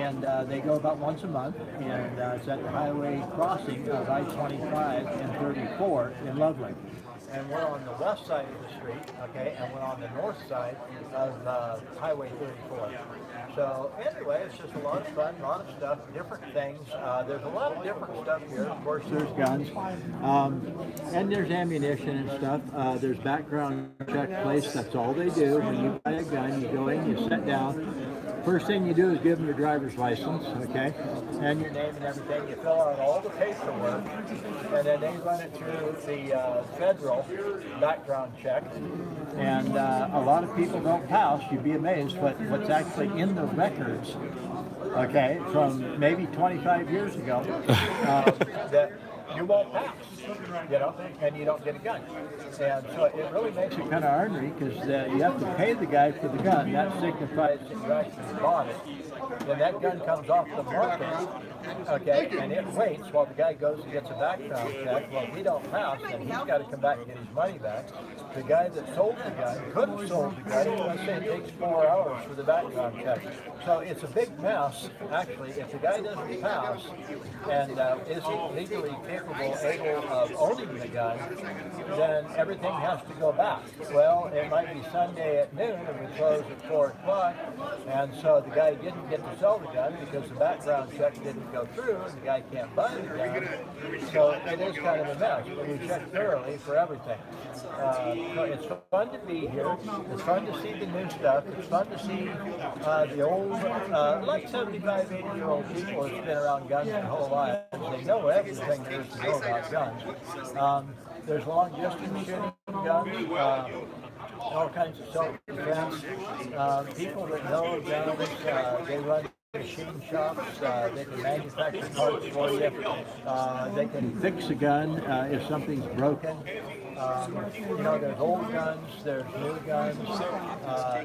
and they go about once a month, and it's at the highway crossing of I-25 and 34 in Loveland. And we're on the west side of the street, okay, and we're on the north side of Highway 34. So anyway, it's just a lot of fun, a lot of stuff, different things. There's a lot of different stuff here. Of course, there's guns, and there's ammunition and stuff. There's background check place. That's all they do. When you buy a gun, you go in, you sit down. First thing you do is give them your driver's license, okay, and your name and everything. You fill out all the paperwork, and then they run it through the federal background check. And a lot of people don't pass. You'd be amazed what's actually in the records, okay, from maybe 25 years ago, that you won't pass, you know, and you don't get a gun. And so it really makes it kind of ornery, because you have to pay the guy for the gun. That signifies that you actually bought it. Then that gun comes off the market, okay, and it waits while the guy goes and gets a background check. Well, if he don't pass, then he's got to come back and get his money back. The guy that sold the gun could have sold the gun. I say it takes 4 hours for the background check. So it's a big mess, actually. If the guy doesn't pass and isn't legally capable, able of owning the gun, then everything has to go back. Well, it might be Sunday at noon and we close at 4 o'clock, and so the guy didn't get to sell the gun because the background check didn't go through and the guy can't buy the gun. So it is kind of a mess, but we check thoroughly for everything. So it's fun to be here. It's fun to see the new stuff. It's fun to see the old, like 75, 80-year-old people that's been around guns their whole lives. They know everything there is to know about guns. There's long-distance shooting guns, all kinds of self-defense. People that know guns, they run machine shops, they can manufacture parts for you, they can fix a gun if something's broken. You know, there's old guns, there's new guns,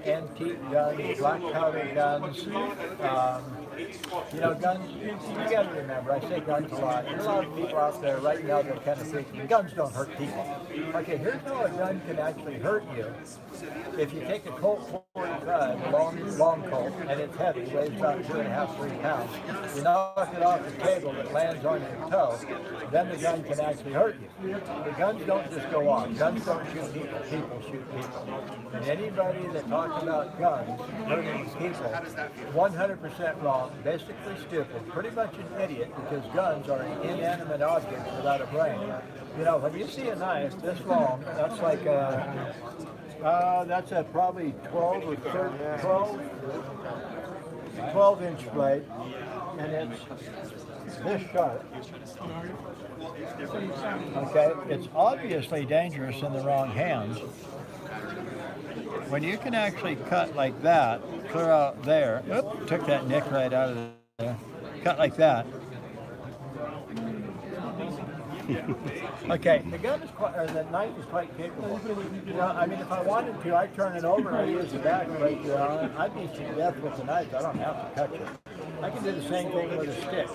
antique guns, black powder guns. You know, guns, you got to remember, I say guns a lot. There's a lot of people out there right now that are kind of thinking guns don't hurt people. Okay, here's how a gun can actually hurt you. If you take a Colt 45, long Colt, and it's heavy, weighs about 2.5, 3 pounds, you knock it off the table, it lands on your toe, then the gun can actually hurt you. The guns don't just go off. Guns don't shoot people. People shoot people. And anybody that talks about guns hurting people, 100% wrong, basically stupid, pretty much an idiot, because guns are an inanimate object without a brain. You know, when you see a knife this long, that's like that's a probably 12 or 13, 12-inch blade, and it's this sharp. Okay, it's obviously dangerous in the wrong hands. When you can actually cut like that, clear out there, oop, took that nick right out of there, cut like that. Okay, the gun is quite, or the knife is quite capable. You know, I mean, if I wanted to, I'd turn it over and I'd use the back right there on it. I'd beat you to death with the knife. I don't have to cut you. I can do the same thing with a stick.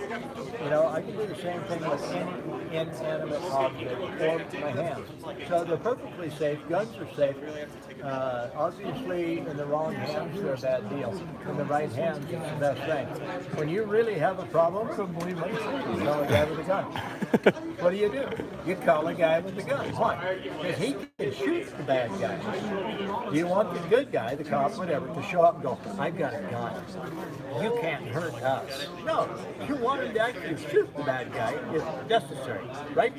You know, I can do the same thing with any inanimate object or my hands. So they're perfectly safe. Guns are safe. Obviously, in the wrong hands, they're a bad deal. In the right hands, it's the best thing. When you really have a problem, you call a guy with a gun. What do? You call a guy with a gun. Why? Because he can shoot the bad guy. You want the good guy, the cop, whatever, to show up and go, I've got a gun. You can't hurt us. No, you want him to actually shoot the bad guy if necessary, right?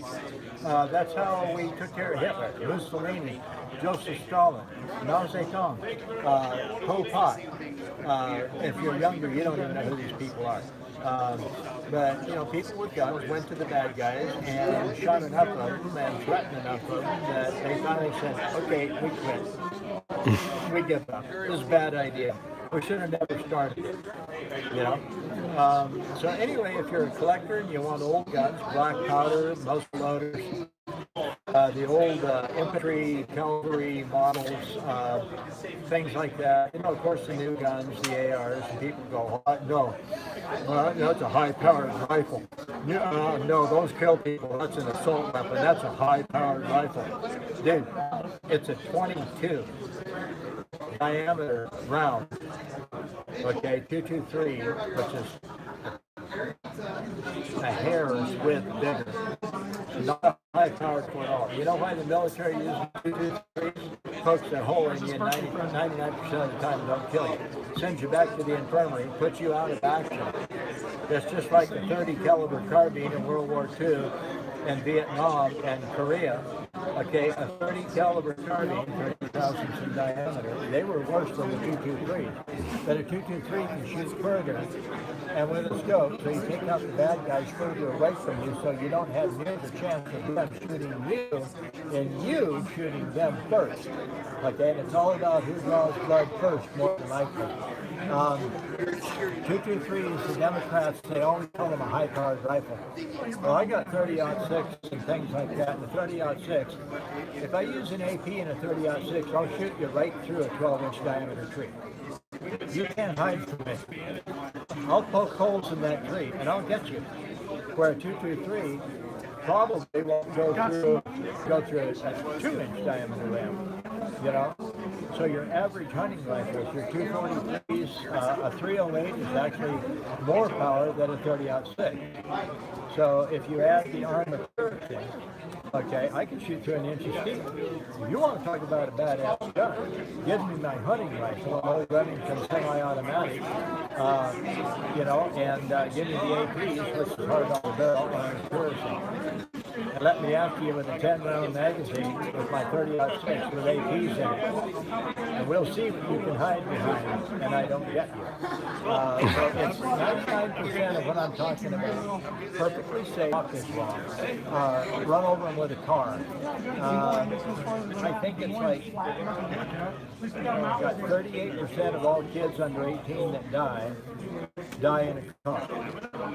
That's how we took care of Hitler, Mussolini, Joseph Stalin, Mao Zedong, Pol Pot. If you're younger, you don't even know who these people are. But, you know, people with guns went to the bad guys and shot enough of them and threatened enough of them that they finally said, okay, we quit. We give up. This is a bad idea. We should have never started it, you know? So anyway, if you're a collector and you want old guns, black powder, muzzle loaders, the old infantry, cavalry models, things like that. You know, of course, the new guns, the ARs, and people go, no, that's a high-powered rifle. No, those kill people. That's an assault weapon. That's a high-powered rifle. Dude, it's a 22 diameter round. Okay, 223, which is a hair's width bigger. Not a high-powered point off. You know why the military uses 223s? Pokes a hole in you 99% of the time and don't kill you. Sends you back to the infirmary, puts you out of action. It's just like the 30 caliber carbine in World War II and Vietnam and Korea. Okay, a 30 caliber carbine, 30 thousandths in diameter, they were worse than the 223. But a 223 can shoot further and with a scope, so you take out the bad guys further away from you so you don't have near the chance of them shooting you and you shooting them first. Okay, and it's all about who draws blood first, more than likely. 223s, the Democrats, they always call them a high-powered rifle. Well, I got 30-06 and things like that. The 30-06, if I use an AP in a 30-06, I'll shoot you right through a 12-inch diameter tree. You can't hide from me. I'll poke holes in that tree, and I'll get you. Where a 223 probably won't go through a 2-inch diameter ram, you know? So your average hunting rifle, your 243s, a 308 is actually more power than a 30-06. So if you add the armature thing, okay, I can shoot through an inch of steel. If you want to talk about a badass gun, give me my hunting rifle, an old Remington semi-automatic, you know, and give me the APs, which is hard on the barrel, armature. And let me after you with a 10-round magazine with my 30-06 with APs in it. And we'll see what you can hide behind, and I don't get you. So it's 99% of what I'm talking about. Perfectly safe is wrong. Run over them with a car. I think it's like got 38% of all kids under 18 that die in a car.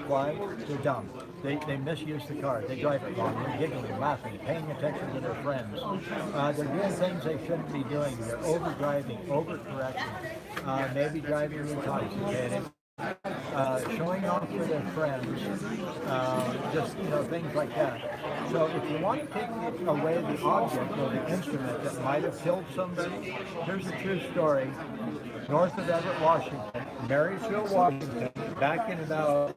Why? They're dumb. They misuse the car. They drive it wrong. They're giggling, laughing, paying attention to their friends. They're doing things they shouldn't be doing. They're over-driving, over-correcting, maybe driving intoxicated. Showing off for their friends, just, you know, things like that. So if you want to take away the object or the instrument that might have killed somebody, here's a true story. North of Everett, Washington, Marysville, Washington, back in about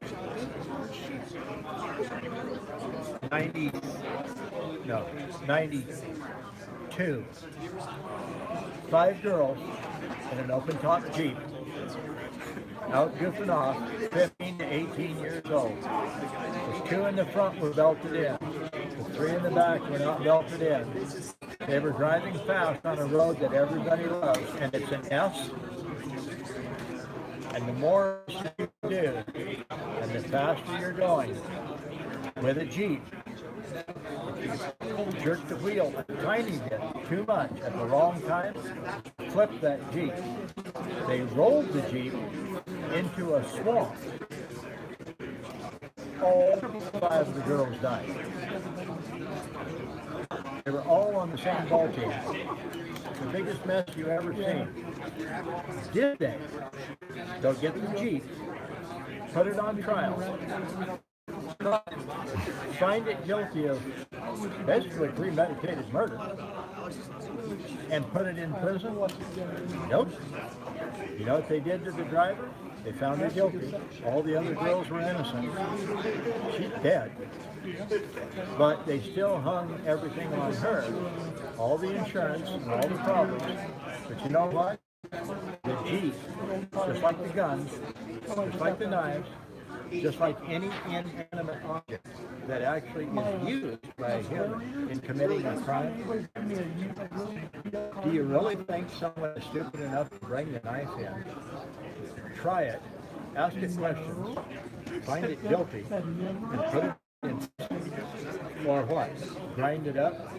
92. 5 girls in an open-top Jeep, out goofing off, 15 to 18 years old. The 2 in the front were belted in. The 3 in the back were not belted in. They were driving fast on a road that everybody loves, and it's an S. And the more you do, and the faster you're going with a Jeep, jerk the wheel a tiny bit, too much, at the wrong time, flip that Jeep. They rolled the Jeep into a swamp. All 5 of the girls died. They were all on the same ball team. The biggest mess you ever seen. Did they? They'll get the Jeep, put it on trial, find it guilty of basically premeditated murder, and put it in prison? Nope. You know what they did to the driver? They found her guilty. All the other girls were innocent. She's dead. But they still hung everything on her. All the insurance and all the problems. But you know what? The Jeep, just like the guns, just like the knives, just like any inanimate object that actually is used by him in committing a crime. Do you really think someone is stupid enough to bring the knife in? Try it, ask it questions, find it guilty, and put it in. Or what? Grind it up?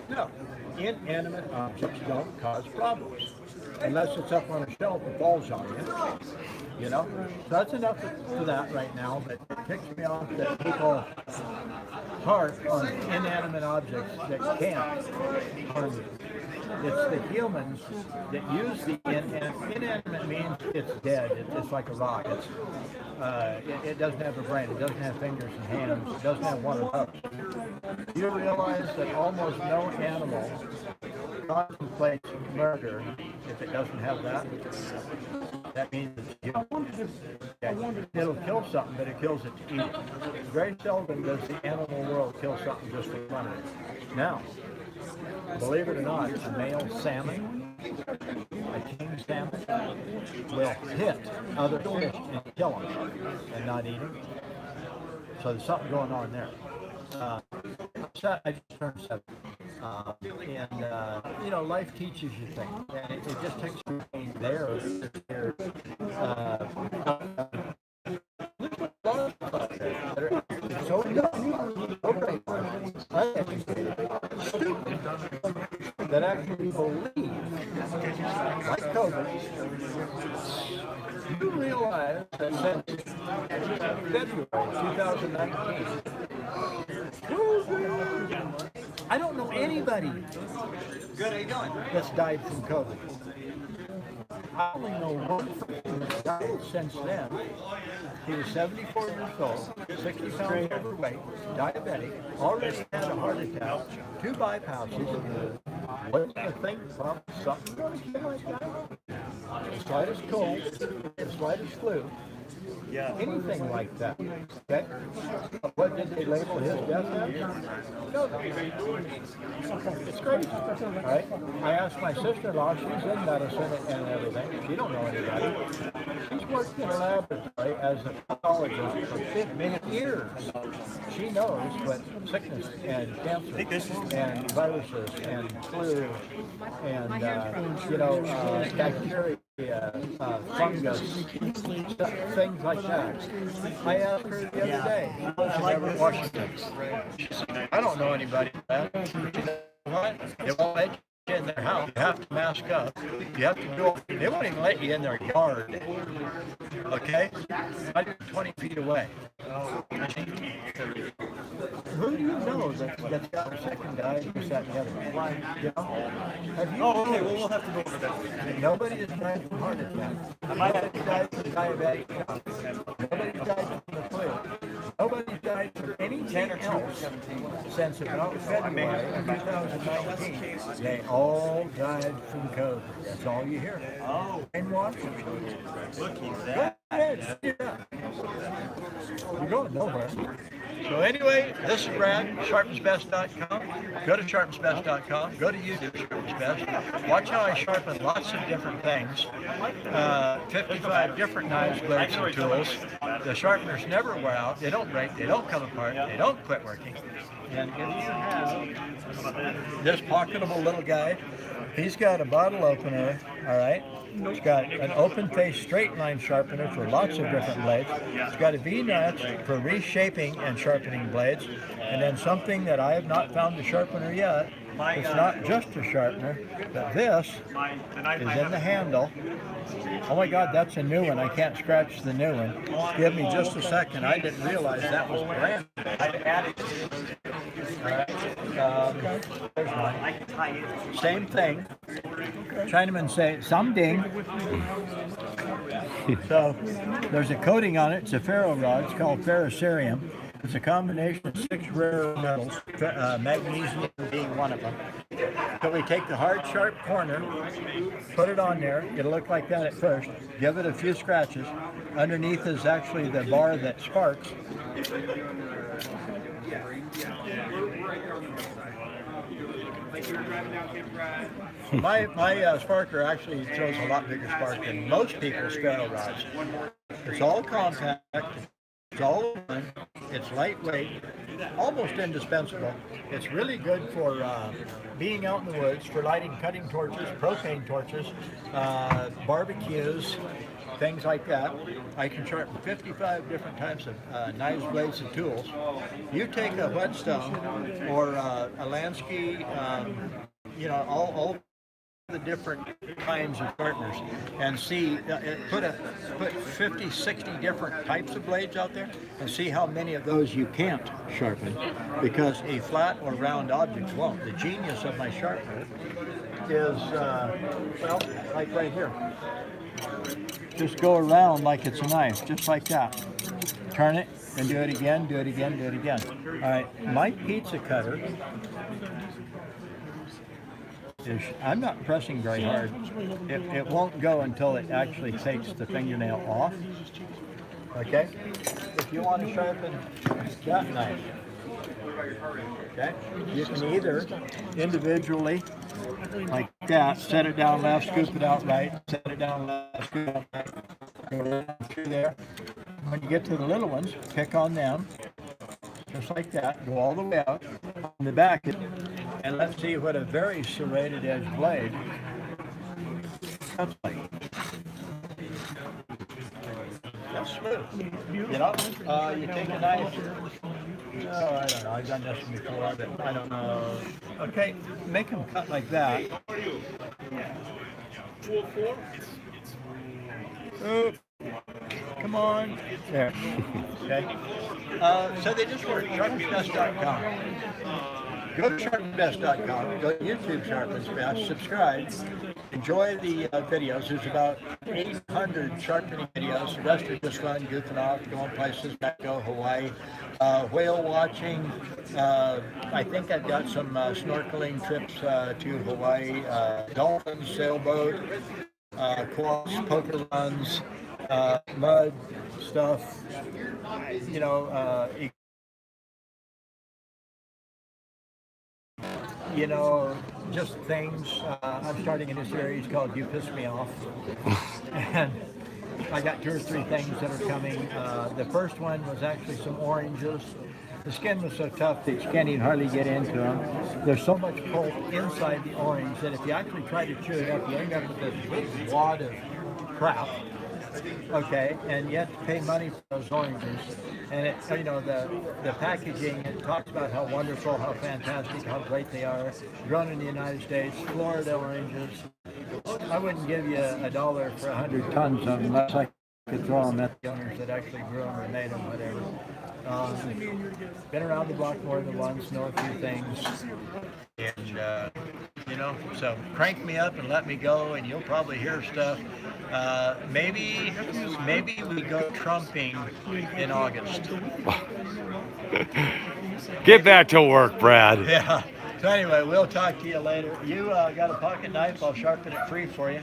No. Inanimate objects don't cause problems. Unless it's up on a shelf and falls on you. You know? So that's enough for that right now, but it ticks me off that people harp on inanimate objects that can't harm you. It's the humans that use the inanimate. Inanimate means it's dead. It's like a rock. It doesn't have a brain. It doesn't have fingers and hands. It doesn't have one of those. Do you realize that almost no animal contemplates murder if it doesn't have that? That means it'll kill something, but it kills it to eat it. Very seldom does the animal world kill something just for fun of it. Now, believe it or not, a male salmon, a king salmon, will hit other fish and kill them and not eat them. So there's something going on there. I just turned 7. You know, life teaches you things, and it just takes you there. So uneducated, stupid, that actually believe, like COVID, you realize that since February 2019, I don't know anybody that's died from COVID. I only know one person that's died since then. He was 74 years old, 60 pounds overweight, diabetic, already had a heart attack, 2 bypasses. What do you think from something going to kill like that? The slightest cold, the slightest flu, anything like that. Okay? What did they label his death as? No. It's crazy. All right? I asked my sister-in-law, she's in medicine and everything. She don't know anybody. She's worked in a laboratory as a pathologist for 50 years. She knows what sickness and cancer and viruses and flu and bacteria, fungus, things like that. I asked her the other day. She never Washington. I don't know anybody. You know what? They won't let you in their house. You have to mask up. You have to go. They won't even let you in their yard. Okay? 20 feet away. Who do you know that's got a second guy who's that together? You know? Have you okay. Well, we'll have to go over that. Nobody has died from heart attack. Nobody died from diabetic shock. Nobody died from the flu. Nobody died from anything else since about February of 2019. They all died from COVID. That's all you hear. Oh. In Washington. Look at that. You're going nowhere. So anyway, this is Brad, sharpensbest.com. Go to sharpensbest.com. Go to YouTube, Sharpensbest. Watch how I sharpen lots of different things. 55 different knives, blades, and tools. The sharpeners never wear out. They don't break. They don't come apart. They don't quit working. And if you have this pocketable little guy, he's got a bottle opener, all right? It's got an open face straight line sharpener for lots of different blades. It's got a V-notch for reshaping and sharpening blades. And then something that I have not found a sharpener yet. It's not just a sharpener, but this is in the handle. Oh my God, that's a new one. I can't scratch the new one. Give me just a second. I didn't realize that was brand new. There's one. Same thing. Chinamen say, some ding. So there's a coating on it. It's a ferro rod. It's called ferrocerium. It's a combination of 6 rare metals, magnesium being one of them. So we take the hard, sharp corner, put it on there. It'll look like that at first. Give it a few scratches. Underneath is actually the bar that sparks. My sparker actually throws a lot bigger spark than most people's ferro rods. It's all compact. It's all one. It's lightweight, almost indispensable. It's really good for being out in the woods, for lighting cutting torches, propane torches, barbecues, things like that. I can sharpen 55 different types of knives, blades, and tools. You take a whetstone or a Lansky, all the different kinds of sharpeners and see, put 50, 60 different types of blades out there and see how many of those you can't sharpen, because a flat or round object won't. The genius of my sharpener is, like right here. Just go around like it's a knife, just like that. Turn it and do it again, do it again, do it again. All right, my pizza cutter is I'm not pressing very hard. It won't go until it actually takes the fingernail off. Okay? If you want to sharpen that knife, okay, you can either individually, like that, set it down left, scoop it out right, set it down left, scoop it out right, go right through there. When you get to the little ones, pick on them, just like that, go all the way out on the back, and let's see what a very serrated edge blade cuts like. That's smooth. You know, you take a knife. Oh, I don't know. I've done this before, but I don't know. Okay, make them cut like that. Oh, come on. There. Okay. So they just work. Sharpensbest.com. Go to sharpensbest.com. Go to YouTube Sharpens Best. Subscribe. Enjoy the videos. There's about 800 sharpening videos. The rest are just fun, goofing off, going places, Mexico, Hawaii, whale watching. I think I've got some snorkeling trips to Hawaii, dolphins, sailboat, quads, poker runs, mud stuff. You know, just things. I'm starting a new series called You Piss Me Off. And I got 2 or 3 things that are coming. The first one was actually some oranges. The skin was so tough that you can't even hardly get into them. There's so much pulp inside the orange that if you actually try to chew it up, you end up with this big wad of crap. Okay, and you have to pay money for those oranges. And the packaging, it talks about how wonderful, how fantastic, how great they are. Grown in the United States, Florida oranges. I wouldn't give you $1 for 100 tons of them unless I could throw them at the owners that actually grew them or made them, whatever. Been around the block more than once, know a few things. And, so crank me up and let me go, and you'll probably hear stuff. Maybe we go trumping in August. Get back to work, Brad. Yeah. So anyway, we'll talk to you later. You got a pocket knife? I'll sharpen it free for you.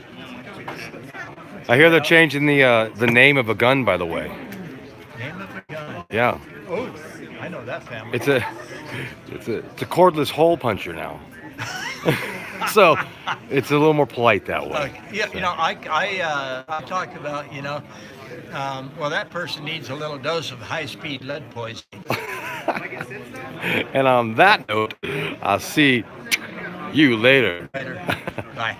I hear they're changing the name of a gun, by the way. Name of a gun? Yeah. Oh, I know that family. It's a cordless hole puncher now. So it's a little more polite that way. Yeah, so. I talk about, well, that person needs a little dose of high-speed lead poisoning. And on that note, I'll see you later. Later. Bye.